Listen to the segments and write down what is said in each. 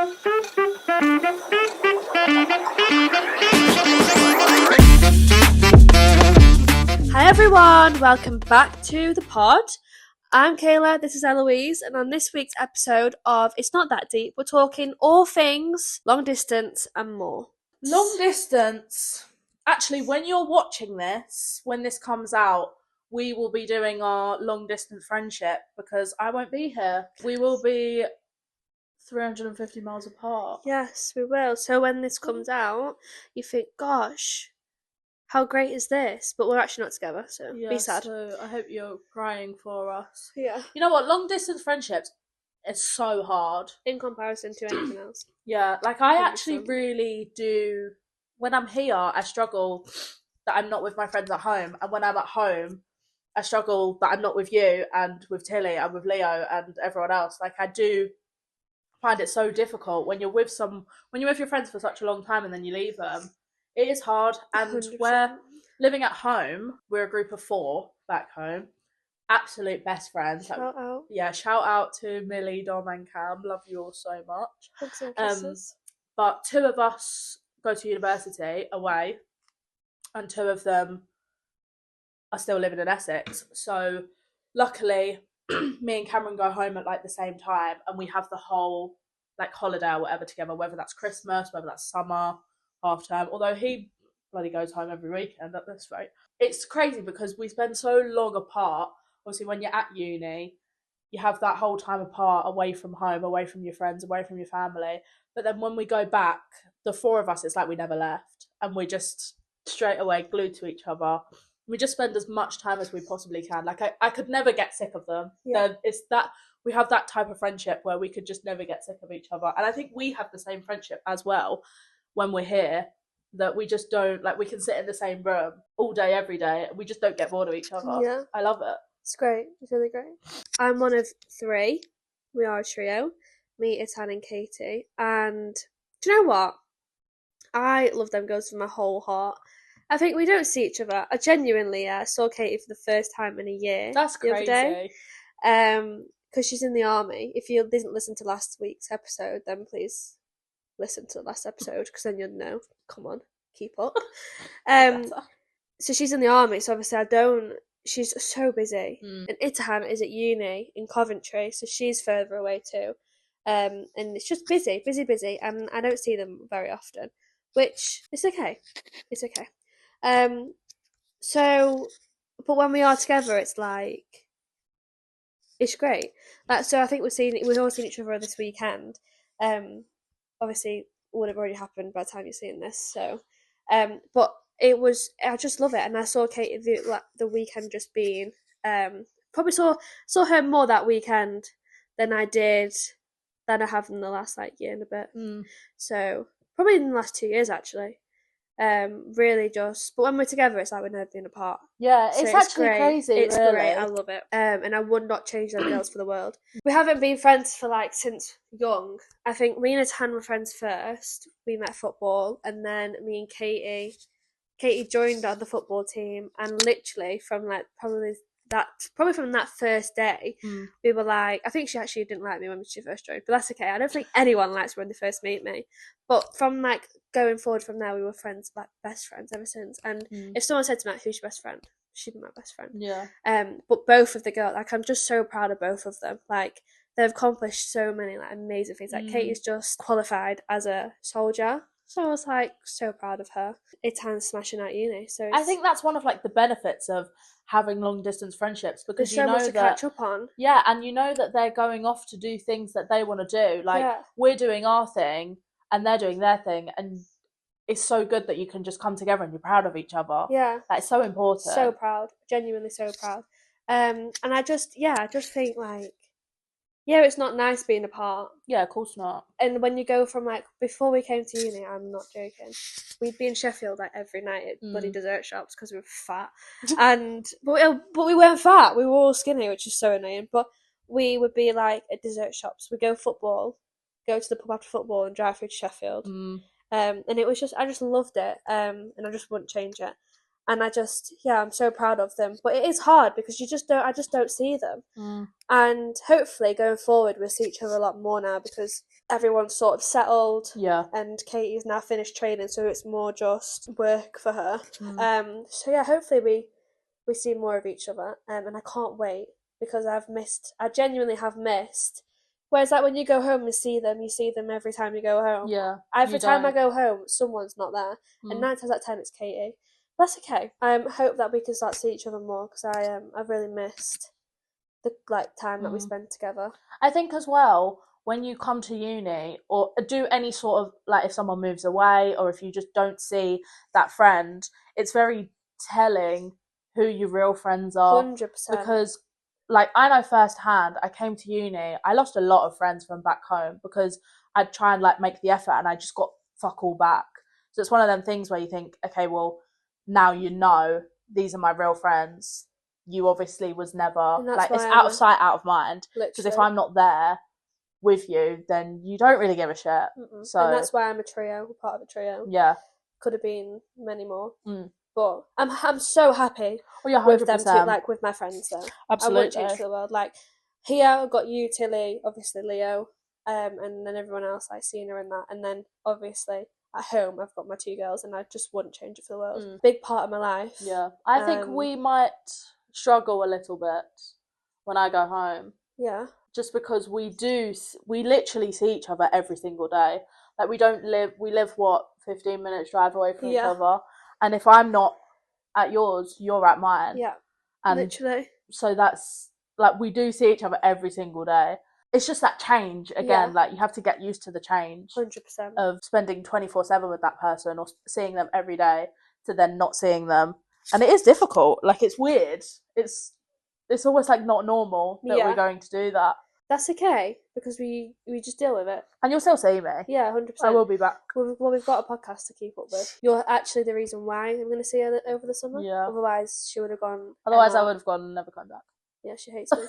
Hi everyone, welcome back to the pod. I'm Kayla, this is Eloise, and on this week's episode of It's Not That Deep, we're talking all things long distance and more. Long distance. Actually, when you're watching this, when this comes out, we will be doing our long distance friendship because I won't be here. We will be 350 miles apart. Yes, we will. So when this comes out, you think, gosh, how great is this? But we're actually not together, so be sad. So I hope you're crying for us. Yeah. You know what? Long distance friendships is so hard. In comparison to anything else. Yeah, like I 100%. actually really do. When I'm here, I struggle that I'm not with my friends at home. And when I'm at home, I struggle that I'm not with you and with Tilly and with Leo and everyone else. Like I do find it so difficult when you're with your friends for such a long time and then you leave them. It is hard. And 100%. we're living at home. We're a group of 4 back home. Absolute best friends. Shout out. Yeah, shout out to Millie, Dom and Cam. Love you all so much. Hugs and kisses. But 2 of us go to university away and 2 of them are still living in Essex. So luckily me and Cameron go home at like the same time and we have the whole like holiday or whatever together, whether that's Christmas, whether that's summer, half term, although he bloody goes home every weekend at this rate. It's crazy because we spend so long apart. Obviously when you're at uni, you have that whole time apart, away from home, away from your friends, away from your family. But then when we go back, the 4 of us, it's like we never left. And we're just straight away glued to each other. We just spend as much time as we possibly can. Like I could never get sick of them. Yeah. It's that we have that type of friendship where we could just never get sick of each other. And I think we have the same friendship as well when we're here, that we just don't, like we can sit in the same room all day, every day. We just don't get bored of each other. Yeah. I love it. It's great. It's really great. I'm one of 3. We are a trio. Me, Itan and Katie. And do you know what? I love them girls with my whole heart. I think we don't see each other. I genuinely saw Katie for the first time in a year. That's crazy. The other day. Because she's in the army. If you didn't listen to last week's episode, then please listen to the last episode because then you'll know. Come on, keep up. So she's in the army, so obviously she's so busy. And Itahan is at uni in Coventry, so she's further away too. And it's just busy, and I don't see them very often, which is okay. It's okay. So, but when we are together, it's like, it's great. Like, so I think we've all seen each other this weekend. Obviously, it would have already happened by the time you're seeing this. So, but I just love it. And I saw Katie the weekend just being, probably saw her more that weekend than I have in the last like year and a bit. So probably in the last 2 years actually. Really just, but when we're together, it's like we're never been apart. Yeah, So it's actually great. crazy. It's really great. I love it. And I would not change them girls for the world. We haven't been friends for like since young. I think me and Tan were friends first. We met football, and then me and Katie joined the football team, and literally from like probably from that first day, we were like, I think she actually didn't like me when she first joined, but that's okay. I don't think anyone likes me when they first meet me. But from like going forward from there, we were friends, like best friends ever since. And if someone said to me, who's your best friend? She'd be my best friend. Yeah. But both of the girls, like I'm just so proud of both of them. Like they've accomplished so many like amazing things. Like Katie's just qualified as a soldier. So I was like so proud of her. Itan's smashing out uni. So I think that's one of like the benefits of having long distance friendships, because there's so much to catch up on. Yeah, and you know that they're going off to do things that they want to do. Like we're doing our thing and they're doing their thing, and it's so good that you can just come together and you're proud of each other. Yeah. That's so important. So proud. Genuinely so proud. And I just think like, yeah, it's not nice being apart. Yeah, of course not. And when you go from like, before we came to uni, I'm not joking, we'd be in Sheffield like every night at bloody dessert shops because we were fat. But we weren't fat, we were all skinny, which is so annoying. But we would be like at dessert shops, we'd go to the pub after football and drive through to Sheffield. And it was just, I just loved it. And I just wouldn't change it. And I'm so proud of them. But it is hard because I just don't see them. And hopefully going forward, we'll see each other a lot more now because everyone's sort of settled. Yeah. And Katie's now finished training, so it's more just work for her. Mm. So yeah, hopefully we see more of each other. And I can't wait because I genuinely have missed. Whereas like when you go home and see them every time you go home. Yeah. Every you time I don't. go home, someone's not there, and Mm. 9 times out of 10 it's Katie. That's okay. I hope that we can start to see each other more because I've really missed the like time that we spend together. I think as well, when you come to uni or do any sort of like if someone moves away or if you just don't see that friend, it's very telling who your real friends are. 100%. Because like I know firsthand, I came to uni, I lost a lot of friends from back home because I'd try and like make the effort and I just got fuck all back. So it's one of them things where you think, okay, well, now you know these are my real friends. You obviously was never And that's like it's why out of sight, out of mind. Because if literally. I'm not there with you, then you don't really give a shit. Mm-mm. So And that's why I'm a trio, part of a trio. yeah, Could have been many more. Mm. But I'm so happy well, yeah, with them 100%. too, like with my friends though. I Absolutely. wouldn't change for the world. Like here I've got you, Tilly, obviously Leo, and then everyone else like Cena and that, and then obviously at home I've got my 2 girls, and I just wouldn't change it for the world. Big part of my life. Yeah, I think we might struggle a little bit when I go home. Yeah. Just because we literally see each other every single day. Like we live what 15 minutes drive away from each other, and if I'm not at yours, you're at mine. Yeah. And literally. So that's like we do see each other every single day. It's just that change again. Like you have to get used to the change 100%. of spending 24/7 with that person or seeing them every day to then not seeing them, and it is difficult. Like it's weird. It's almost like not normal that we're going to do that. That's okay because we just deal with it. And you'll still see me. Yeah, 100%. I will be back. We've got a podcast to keep up with. You're actually the reason why I'm going to see her over the summer. Yeah. Otherwise, she would have gone. Otherwise, I would have gone and never come back. Yeah, she hates me.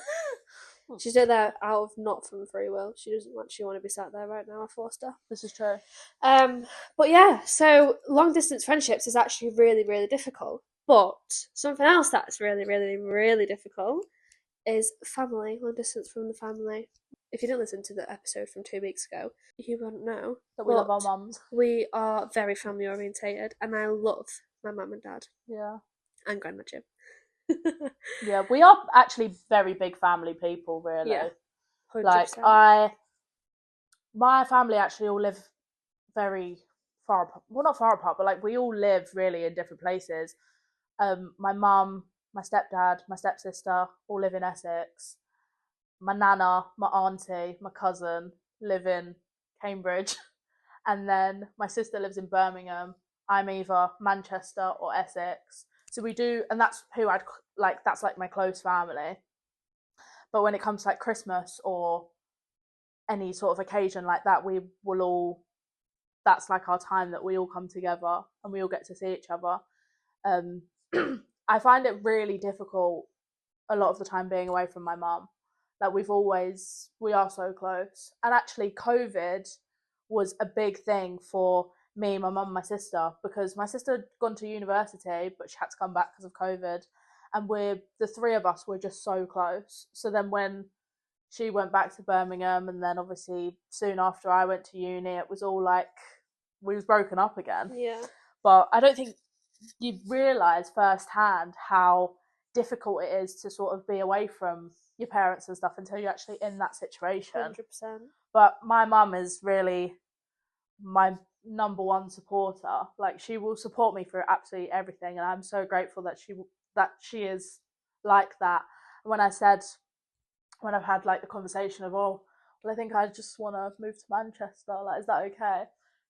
She's doing that out of not from free will. She doesn't actually want to be sat there right now. I forced her. This is true. But yeah, so long distance friendships is actually really, really difficult. But something else that's really, really, really difficult is family, long distance from the family. If you didn't listen to the episode from 2 weeks ago, you wouldn't know that we love our mums. We are very family orientated, and I love my mum and dad. Yeah. And Grandma Jim. Yeah, we are actually very big family people, really. Yeah. 100%. Like my family actually all live very far apart. Well, not far apart, but like we all live really in different places. My mum, my stepdad, my stepsister all live in Essex. My nana, my auntie, my cousin live in Cambridge. And then my sister lives in Birmingham. I'm either Manchester or Essex. So we do, and that's who I'd like, that's like my close family. But when it comes to like Christmas or any sort of occasion like that, we will all, that's like our time that we all come together and we all get to see each other. I find it really difficult a lot of the time being away from my mum. Like we are so close. And actually COVID was a big thing for me, my mum, my sister, because my sister had gone to university, but she had to come back because of COVID. And the 3 of us were just so close. So then when she went back to Birmingham, and then obviously soon after I went to uni, it was all like we was broken up again. Yeah. But I don't think you realise firsthand how difficult it is to sort of be away from your parents and stuff until you're actually in that situation. 100%. But my mum is really my number one supporter. Like she will support me through absolutely everything, and I'm so grateful that she is like that. When I've had like the conversation of, oh, well, I think I just want to move to Manchester, like, is that okay?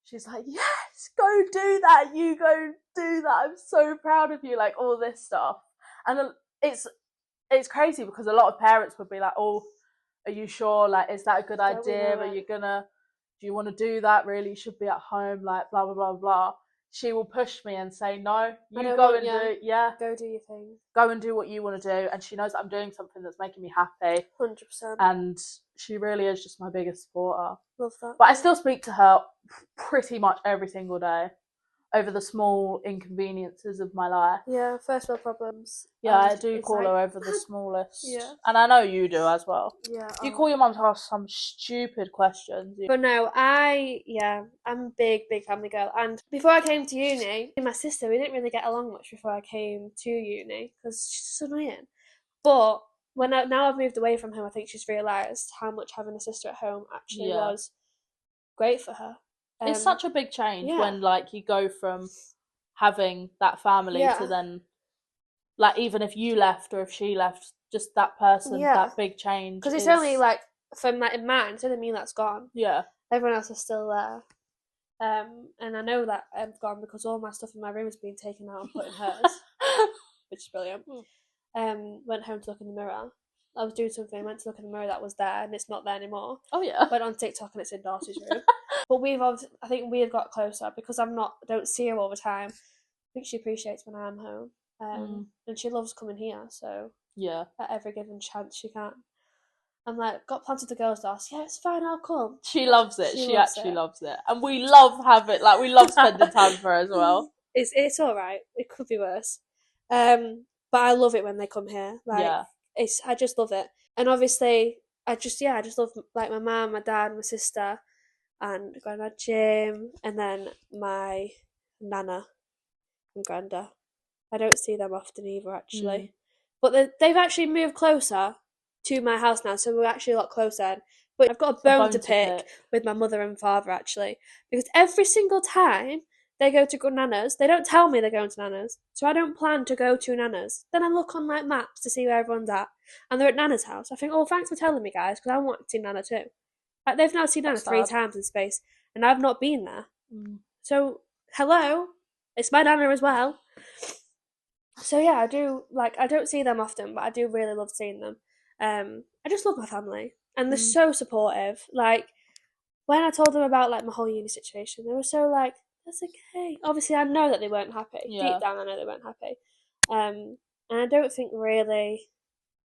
She's like, yes, go do that, you go do that, I'm so proud of you, like all this stuff. And it's crazy because a lot of parents would be like, oh, are you sure, like, is that a good idea, do you want to do that, really, you should be at home, like blah blah blah blah. She will push me and say, no, you go and do go do your thing, go and do what you want to do. And she knows that I'm doing something that's making me happy. 100%. And she really is just my biggest supporter. Love that. But I still speak to her pretty much every single day over the small inconveniences of my life. Yeah, first world problems. Yeah, I and do it's call like- her over the smallest. Yeah. And I know you do as well. Yeah. You call your mum to ask some stupid questions. But no, I'm a big family girl. And before I came to uni, me and my sister, we didn't really get along much before I came to uni because she's so annoying. But now I've moved away from home, I think she's realised how much having a sister at home actually was great for her. It's such a big change yeah. when like you go from having that family Yeah. to then, like, even if you left or if she left, just that person, Yeah. that big change. Because it's only like from mine, it's only me that's gone. Yeah. Everyone else is still there. And I know that I've gone because all my stuff in my room has been taken out and put in hers, which is brilliant. Went home to look in the mirror. I was doing something, went to look in the mirror that was there, and it's not there anymore. Oh yeah. Went on TikTok and it's in Darcy's room. But I think we have got closer because don't see her all the time. I think she appreciates when I'm home, and she loves coming here. So yeah, at every given chance she can. I'm like, got plans with the girls, Darcy. Yeah, it's fine, I'll come. she loves it. She loves actually it. loves it, and we love we love spending time with her as well. It's all right. It could be worse. But I love it when they come here. Like, I just love it. And obviously, I just love like my mum, my dad, my sister, and Grandad Jim, and then my nana and Granda. I don't see them often either, actually. But they've actually moved closer to my house now, so we're actually a lot closer. But I've got a bone to pick with my mother and father, actually, because every single time they go to Nana's, they don't tell me they're going to Nana's, so I don't plan to go to Nana's. Then I look on like maps to see where everyone's at, and they're at Nana's house. I think, oh, thanks for telling me, guys, because I want to see Nana too. Like, they've now seen Nana 3 times in space, and I've not been there. So, hello, it's my Nana as well. So yeah, I don't see them often, but I do really love seeing them. I just love my family, and they're so supportive. Like, when I told them about like my whole uni situation, they were so like, that's okay. Obviously, I know that they weren't happy. Yeah. Deep down, I know they weren't happy. And I don't think really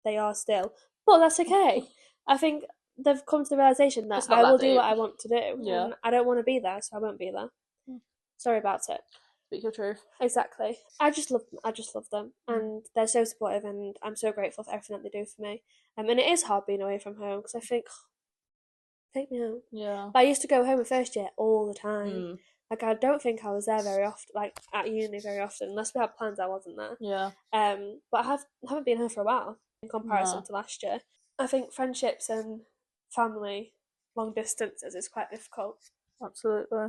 they are still. But that's okay. I think they've come to the realisation that I will do what I want to do. Yeah. And I don't want to be there, so I won't be there. Sorry about it. Speak your truth. Exactly. I just love them, and they're so supportive, and I'm so grateful for everything that they do for me. And it is hard being away from home because I think, take me home. Yeah. But I used to go home in first year all the time. Like, I don't think I was there very often, like at uni very often, unless we had plans. I wasn't there. Yeah. But I haven't been home for a while in comparison to last year. I think friendships and family, long distances is quite difficult. Absolutely.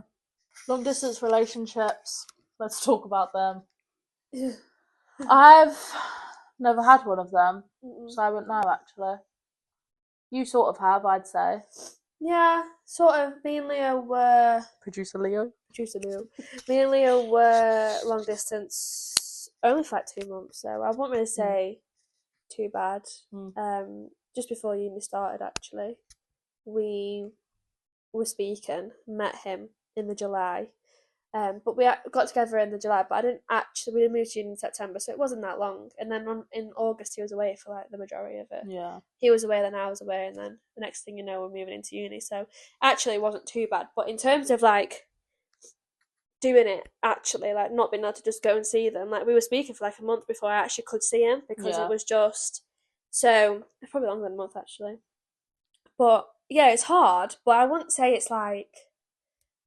Long distance relationships. Let's talk about them. I've never had one of them, so I wouldn't know actually. You sort of have, I'd say. Yeah, sort of. Me and Leo were... Producer Leo. Me and Leo were long distance only for like 2 months, so I won't really say too bad. Just before uni started, actually, we were speaking, met him in the July. But we got together in the July, but we moved to uni in September, so it wasn't that long. And then in August, he was away for like the majority of it. Yeah. He was away, then I was away, and then the next thing you know, we're moving into uni. So actually, it wasn't too bad. But in terms of like doing it, actually, like not being able to just go and see them, like we were speaking for like a month before I actually could see him because it was just probably longer than a month actually. But yeah, it's hard, but I wouldn't say it's like.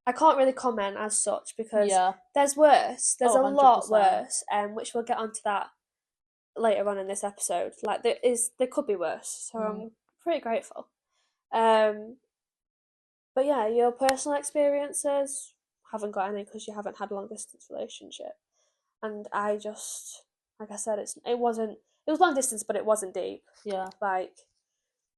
I can't really comment as such because there's worse. There's a lot worse, which we'll get onto that later on in this episode. Like there could be worse, so I'm pretty grateful. But yeah, your personal experiences haven't got any because you haven't had a long distance relationship, and I just, like I said, it was long distance, but it wasn't deep. Yeah, like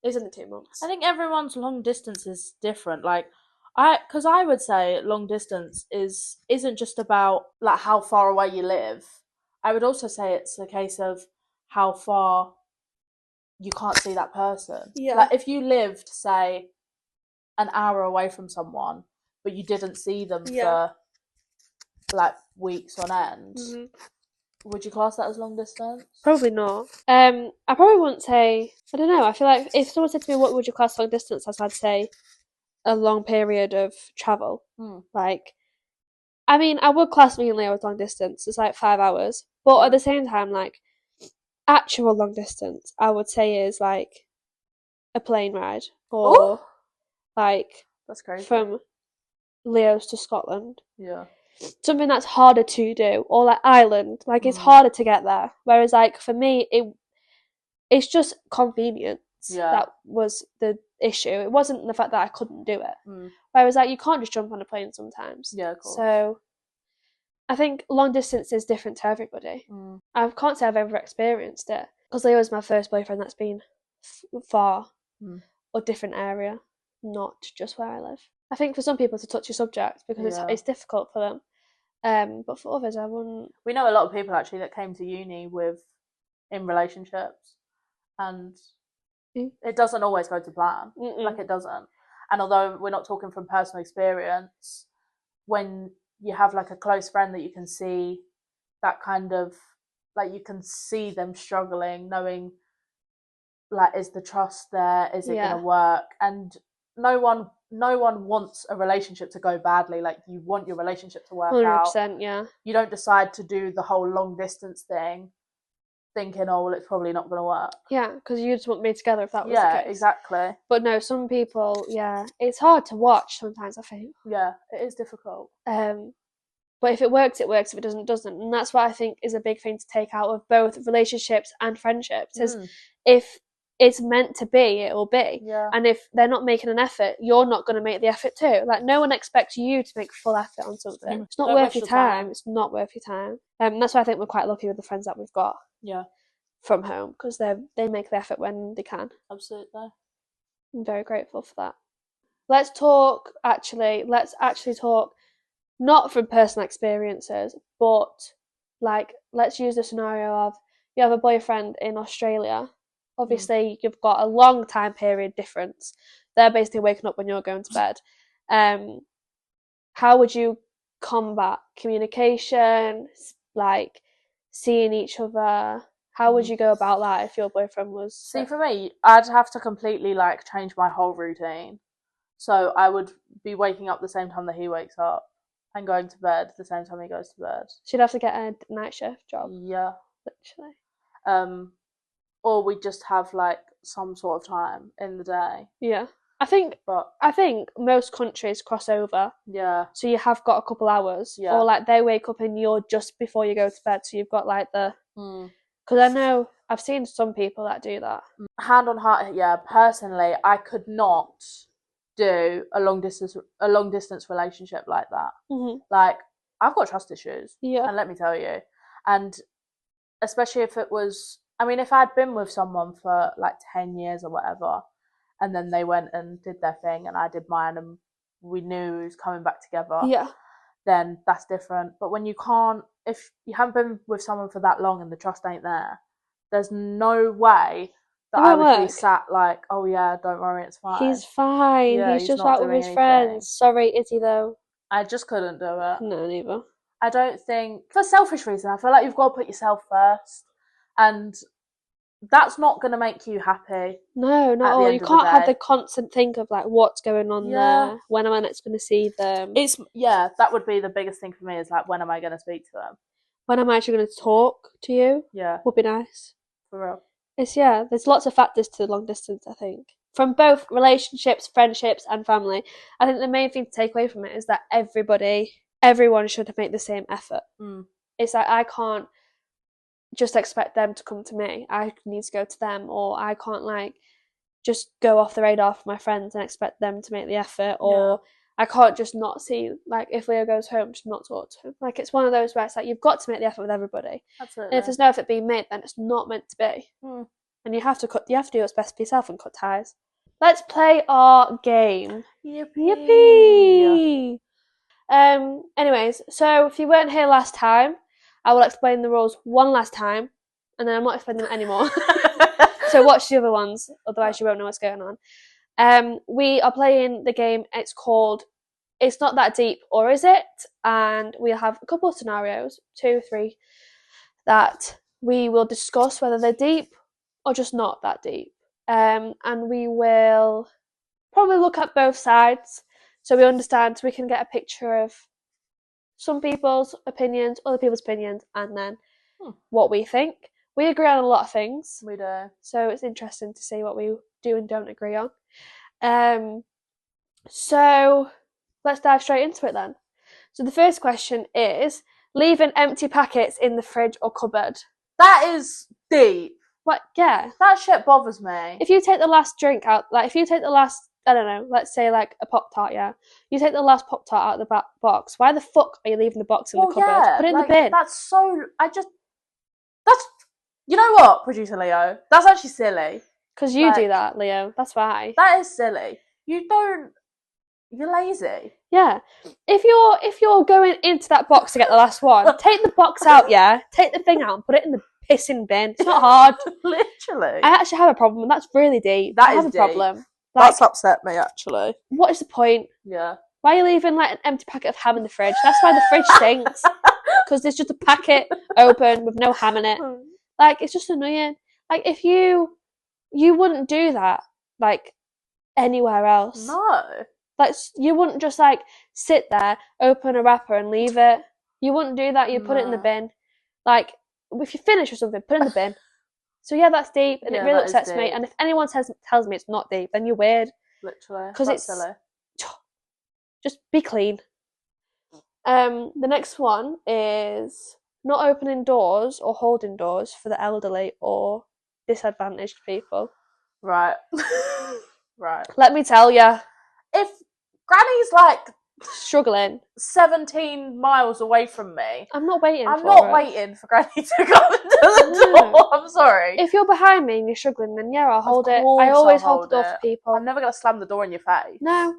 it was only 2 months. I think everyone's long distance is different. Like. Because I would say long distance isn't just about like how far away you live. I would also say it's a case of how far you can't see that person. Yeah. Like if you lived, say, an hour away from someone, but you didn't see them for like weeks on end, would you class that as long distance? Probably not. I probably wouldn't say. I don't know. I feel like if someone said to me, "What would you class long distance as?" I'd say a long period of travel. Like, I mean, I would class me and Leo as long distance. It's like 5 hours. But at the same time, like, actual long distance, I would say is like a plane ride. Or Ooh, like that's crazy. from Leo's to Scotland. Yeah. Something that's harder to do. Or like Ireland. Like, it's harder to get there. Whereas, like, for me, it's just convenience. Yeah. That was the issue. It wasn't the fact that I couldn't do it. Mm. Whereas, like, you can't just jump on a plane sometimes. Yeah, of course. So I think long distance is different to everybody. I can't say I've ever experienced it because Leo was my first boyfriend that's been far or different area, not just where I live. I think for some people it's a touchy subject because it's difficult for them. But for others, I wouldn't. We know a lot of people actually that came to uni in relationships, and it doesn't always go to plan. Like, it doesn't. And although we're not talking from personal experience, when you have like a close friend that you can see that kind of, like, you can see them struggling, knowing, like, is the trust there? Is it gonna work? And no one wants a relationship to go badly. Like, you want your relationship to work 100%, out. yeah. You don't decide to do the whole long distance thing thinking, oh, well, it's probably not gonna work. Yeah, because you just want to be together if that was the case. Yeah, exactly. But no, some people, it's hard to watch sometimes, I think. Yeah, it is difficult. But if it works, it works. If it doesn't, it doesn't. And that's what I think is a big thing to take out of both relationships and friendships. Is if it's meant to be, it will be. Yeah. And if they're not making an effort, you're not going to make the effort too. Like, no one expects you to make full effort on something. It's not worth your time. It's not worth your time. That's why I think we're quite lucky with the friends that we've got. Yeah. From home, because they make the effort when they can. Absolutely. I'm very grateful for that. Let's actually talk not from personal experiences, but like, let's use the scenario of you have a boyfriend in Australia. Obviously, you've got a long time period difference. They're basically waking up when you're going to bed. How would you combat communication, like seeing each other? How would you go about that if your boyfriend was... See, for me, I'd have to completely, like, change my whole routine. So I would be waking up the same time that he wakes up and going to bed the same time he goes to bed. She'd have to get a night shift job. Yeah. Literally. Or we just have, like, some sort of time in the day. Yeah. I think most countries cross over. Yeah. So you have got a couple hours. Yeah. Or, like, they wake up and you're just before you go to bed, so you've got, like, the... Because I know I've seen some people that do that. Hand on heart, yeah. Personally, I could not do a long distance relationship like that. Like, I've got trust issues. Yeah. And let me tell you, and especially if it was, I mean, if I'd been with someone for like 10 years or whatever, and then they went and did their thing, and I did mine, and we knew we was coming back together. Yeah. Then that's different. But when you can't, if you haven't been with someone for that long and the trust ain't there, there's no way that I would be sat like, oh yeah, don't worry, it's fine. He's fine. Yeah, he's just out with his friends. Sorry, Izzy, though. I just couldn't do it. No, neither. I don't think, for selfish reasons, I feel like you've got to put yourself first. And that's not going to make you happy. No, not at all. You can't have the constant think of, like, what's going on there. When am I next going to see them? That would be the biggest thing for me, is like, when am I going to speak to them? When am I actually going to talk to you? Yeah. Would be nice. For real. There's lots of factors to long distance, I think. From both relationships, friendships, and family. I think the main thing to take away from it is that everyone should make the same effort. It's like, I can't just expect them to come to me. I need to go to them, or I can't, like, just go off the radar for my friends and expect them to make the effort, or I can't just not see, like, if Leo goes home, just not talk to him. Like, it's one of those where it's like, you've got to make the effort with everybody. Absolutely. And if there's no effort being made, then it's not meant to be. And you have to do what's best for yourself and cut ties. Let's play our game. Yippee! Anyways, so if you weren't here last time, I will explain the rules one last time, and then I'm not explaining them anymore. So watch the other ones, otherwise you won't know what's going on. We are playing the game. It's called It's Not That Deep, or Is It? And we'll have a couple of scenarios, 2, 3, that we will discuss whether they're deep or just not that deep. And we will probably look at both sides so we understand, so we can get a picture of some people's opinions, other people's opinions, and then Hmm. what we think. We agree on a lot of things, We do. so it's interesting to see what we do and don't agree on. So let's dive straight into it then. So the first question is leaving empty packets in the fridge or cupboard. That is deep. What? Yeah. That shit bothers me. If you take the last drink out, like if you take the last, I don't know, let's say like a Pop-Tart, yeah. You take the last Pop-Tart out of the box. Why the fuck are you leaving the box in the cupboard? Yeah, Put it in like, the bin. That's so. That's. You know what, producer Leo? That's actually silly. Because you like- do that, Leo. That's why. That is silly. You don't. You're lazy. Yeah. If you're going into that box to get the last one, take the box out, yeah. Take the thing out and put it in the pissing bin. It's not hard. Literally. I actually have a problem. That's really deep. That I have is a deep. problem. Like, That's upset me, actually. what is the point? Yeah. Why are you leaving like an empty packet of ham in the fridge? That's why the fridge stinks. Because there's just a packet open with no ham in it. Like, it's just annoying. Like, if you wouldn't do that, like, anywhere else. No. Like, you wouldn't just, like, sit there, open a wrapper and leave it. You wouldn't do that. You'd put it in the No. bin. Like, if you finish or something, put it in the bin. So, yeah, that's deep, and it Yeah, really that is upsets me. deep. And if anyone tells me it's not deep, then you're weird. Literally. 'Cause That's it's- silly. Just be clean. The next one is not opening doors or holding doors for the elderly or disadvantaged people. Right. Right. Let me tell ya, If Granny's like struggling. 17 miles away from me, I'm not waiting I'm for not her. waiting for Granny to come into the No. door. I'm sorry. If you're behind me and you're struggling, then yeah, I'll hold it. course I I'll always hold the hold door for it. people. I'm never going to slam the door in your face. No.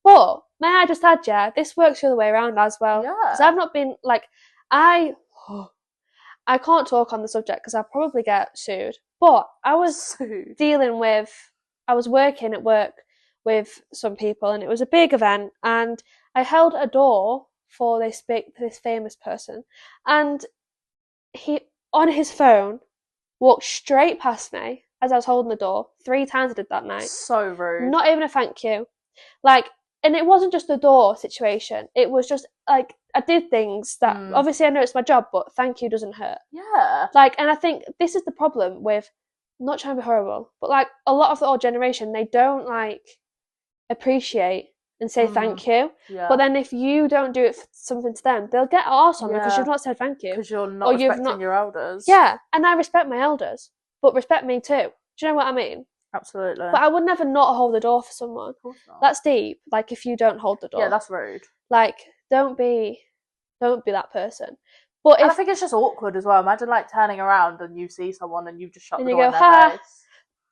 But, may I just add, yeah, this works the other way around as well. Because Yeah. I've not been, like, I can't talk on the subject because I'll probably get sued. But I was I was working at work with some people and it was a big event and I held a door for this famous person and he, on his phone, walked straight past me as I was holding the door. 3 times I did that night. So rude. Not even a thank you. Like, and it wasn't just the door situation. It was just, like, I did things that, obviously I know it's my job, but thank you doesn't hurt. Yeah. Like, and I think this is the problem with, not trying to be horrible, but, like, a lot of the old generation, they don't, like, appreciate and say thank you. Yeah. But then if you don't do it for something to them, they'll get arse on because Yeah. you've not said thank you. Because you're not Or you've respecting not- your elders. Yeah, and I respect my elders, but respect me too. Do you know what I mean? Absolutely. But I would never not hold the door for someone. Of course not. That's deep. Like, if you don't hold the door. Yeah, that's rude. Like, don't be that person. But And I if think it's just awkward as well. Imagine like turning around and you see someone and you've just shut And the you door go, in their "Ha." face.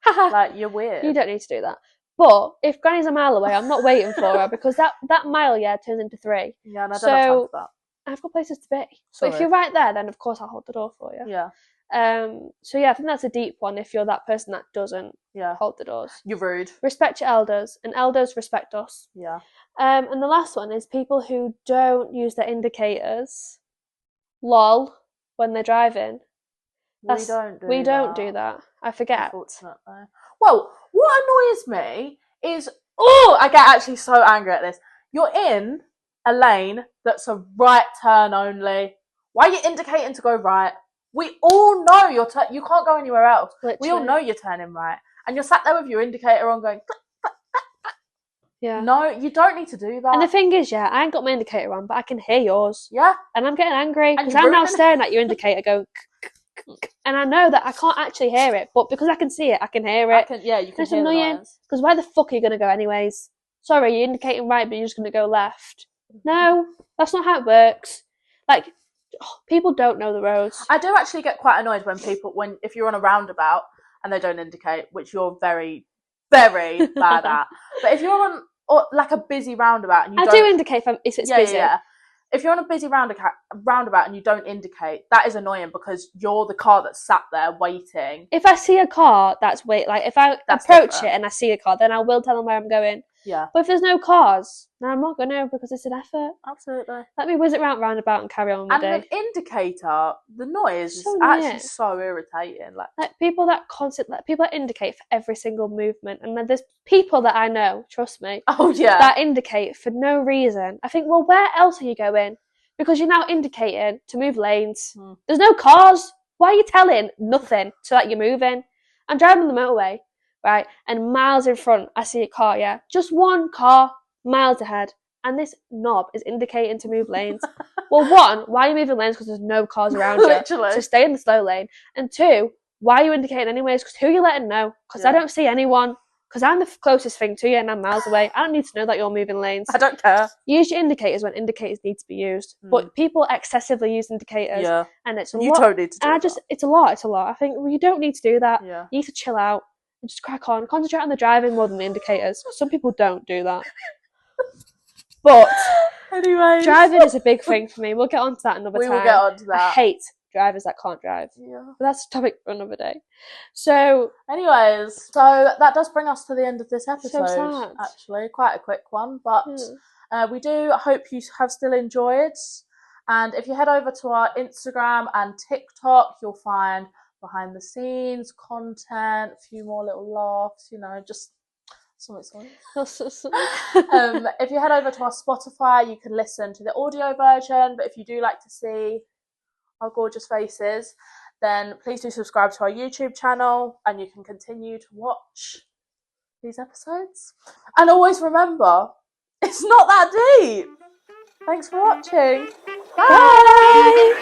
haha, Like, you're weird. you don't need to do that. But if Granny's a mile away, I'm not waiting for her because that mile, yeah, turns into 3. Yeah, and I don't have time So- for I've got places to be. But Sorry. if you're right there, then of course I'll hold the door for you. that. Yeah. So yeah, I think that's a deep one if you're that person that doesn't Yeah. hold the doors. You're rude. Respect your elders, and elders respect us. Yeah. And the last one is people who don't use their indicators. Lol, when they're driving. We don't do We that. don't do that. I forget. Unfortunately. Well, what annoys me is, I get actually so angry at this. You're in a lane that's a right turn only. Why are you indicating to go right? We all know you can't go anywhere else. We all Literally. know you're turning right. And you're sat there with your indicator on going, Yeah. no, you don't need to do that. And the thing is, yeah, I ain't got my indicator on, but I can hear yours. yeah. And I'm getting angry And because you're I'm now ruining- staring at your indicator going, and I know that I can't actually hear it, but because I can see it, I can hear it. You can It's hear the annoying. noise. Because why the fuck are you going to go anyways? Sorry, you're indicating right, but you're just going to go left. No, that's not how it works. Like, people don't know the roads. I do actually get quite annoyed if you're on a roundabout and they don't indicate, which you're very, very bad at. But if you're on like a busy roundabout and you I don't, do indicate if it's busy. yeah. If you're on a busy roundabout and you don't indicate, that is annoying because you're the car that's sat there waiting. If I see a car that's if I That's approach different. it and I see a car, then I will tell them where I'm going. Yeah, But if there's no cars, then I'm not going to because it's an effort. absolutely. Let me whiz it roundabout and carry on with And my an day. indicator, the noise So is actually annoying. so irritating. Like people that people that indicate for every single movement, and then there's people that I know, trust me, oh yeah, that indicate for no reason. I think, well, where else are you going? because you're now indicating to move lanes. Mm. There's no cars. Why are you telling nothing so that you're moving? I'm driving on the motorway, right, and miles in front I see a car, yeah, just one car miles ahead, and this knob is indicating to move lanes. Well, one, why are you moving lanes? Because there's no cars around you, Literally. so stay in the slow lane. And two, why are you indicating anyways? Because who are you letting know? Because I don't see anyone. Because I'm the closest thing to you and I'm miles away. I don't need to know that you're moving lanes. I don't care. Use your indicators when indicators need to be used. But people excessively use indicators. Yeah. And it's a You lot. don't need to do And it's a lot. I think you don't need to do that. Yeah. You need to chill out and just crack on. Concentrate on the driving more than the indicators. Some people don't do that. But anyways, driving is a big thing for me. We'll get on to that another time. We will get on to that. I hate drivers that can't drive. Yeah. But that's a topic for another day. So, anyways, so that does bring us to the end of this episode. So sad. Actually, quite a quick one, but we do hope you have still enjoyed. And if you head over to our Instagram and TikTok, you'll find behind the scenes content, a few more little laughs, just something. If you head over to our Spotify, you can listen to the audio version, but if you do like to see our gorgeous faces, then please do subscribe to our YouTube channel and you can continue to watch these episodes. And always remember, it's not that deep. Thanks for watching. Bye.